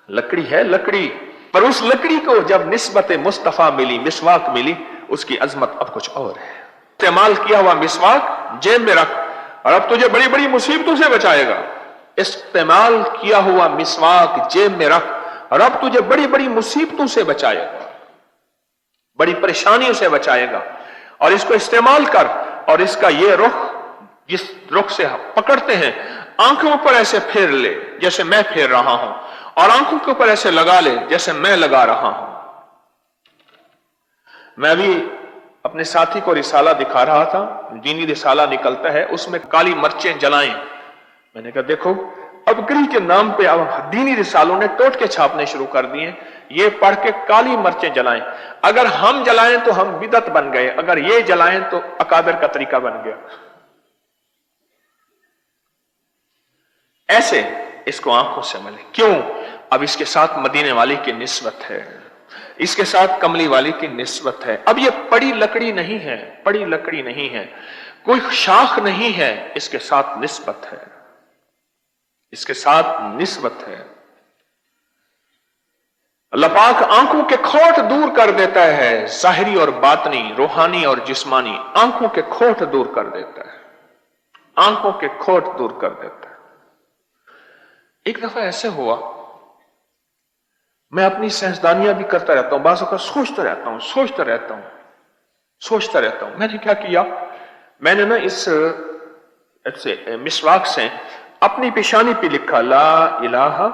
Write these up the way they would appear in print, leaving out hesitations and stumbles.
लकड़ी है लकड़ी, पर उस लकड़ी को जब निस्बत मुस्तफा मिली, मिसवाक मिली, उसकी अजमत अब कुछ और है। इस्तेमाल किया हुआ मिसवाक जेब में रख और अब तुझे बड़ी बड़ी मुसीबतों से बचाएगा। इस्तेमाल किया हुआ मिसवाक जेब में रख और अब तुझे बड़ी बड़ी मुसीबतों से बचाएगा, बड़ी परेशानियों से बचाएगा। और इसको इस्तेमाल कर और इसका ये रुख, जिस रुख से पकड़ते हैं, आंखों पर ऐसे फेर ले जैसे मैं फेर रहा हूं, और आंखों के ऊपर ऐसे लगा ले जैसे मैं लगा रहा हूं। मैं भी अपने साथी को रिसाला दिखा रहा था, दीनी रिसाला निकलता है, उसमें काली मर्चें जलाएं। मैंने कहा देखो, अबकरी के नाम पे अब दीनी रिसालों ने टोटके छापने शुरू कर दिए, ये पढ़ के काली मर्चें जलाएं। अगर हम जलाएं तो हम बिदत बन गए, अगर ये जलाएं तो अकाबिर का तरीका बन गया। ऐसे इसको आंखों से मले। क्यों? अब इसके साथ मदीने वाली की निस्बत है, इसके साथ कमली वाली की निस्बत है। अब ये पड़ी लकड़ी नहीं है, पड़ी लकड़ी नहीं है, कोई शाख नहीं है, इसके साथ निस्बत है, इसके साथ निस्बत है। अल्लाह पाक आंखों के खोट दूर कर देता है, जाहिरी और बातनी, रूहानी और जिस्मानी, आंखों के खोट दूर कर देता है, आंखों के खोट दूर कर देता है। एक दफा ऐसे हुआ, मैं अपनी साइंसदानियां भी करता रहता हूं, बाज़ औक़ात सोचता रहता हूं, सोचता रहता हूं, सोचता रहता हूं। मैंने क्या किया, मैंने ना इस मिसवाक से अपनी पेशानी पे लिखा, ला इलाहा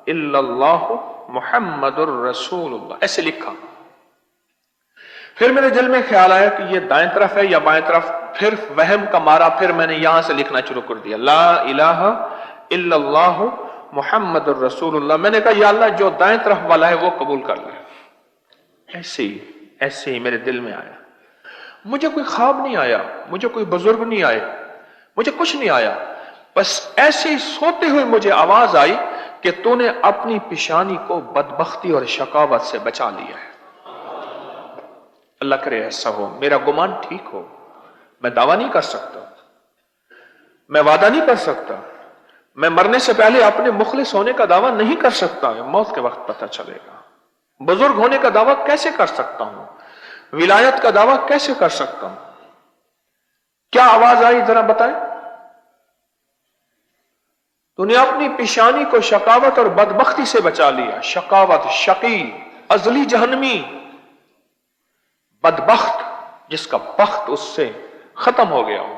इल्लल्लाहु मुहम्मदुर रसूलुल्लाह, ऐसे लिखा। फिर मेरे दिल में ख्याल आया कि ये दाएं तरफ है या बाएं तरफ, फिर वहम का मारा, फिर मैंने यहां से लिखना शुरू कर दिया, ला इलाहा इल्लल्लाहु मुहम्मदुर रसूलुल्लाह। मैंने कहा या अल्लाह, जो दाएं तरफ वाला है वो कबूल कर ले। ऐसे ही मेरे दिल में आया। मुझे कोई ख्वाब नहीं आया, मुझे कोई बुजुर्ग नहीं आए, मुझे कुछ नहीं आया, बस ऐसे ही सोते हुए मुझे आवाज आई कि तूने अपनी पेशानी को बदबख्ती और शकावत से बचा लिया है। अल्लाह करे ऐसा हो, मेरा गुमान ठीक हो। मैं दावा नहीं कर सकता, मैं वादा नहीं कर सकता, मैं मरने से पहले अपने मुखलिस होने का दावा नहीं कर सकता, मौत के वक्त पता चलेगा। बुजुर्ग होने का दावा कैसे कर सकता हूं, विलायत का दावा कैसे कर सकता हूं? क्या आवाज आई जरा बताएं? तूने अपनी पेशानी को शकावत और बदबख्ती से बचा लिया। शकावत, शकी, अजली जहन्नमी, बदबख्त जिसका बख्त उससे खत्म हो गया हो।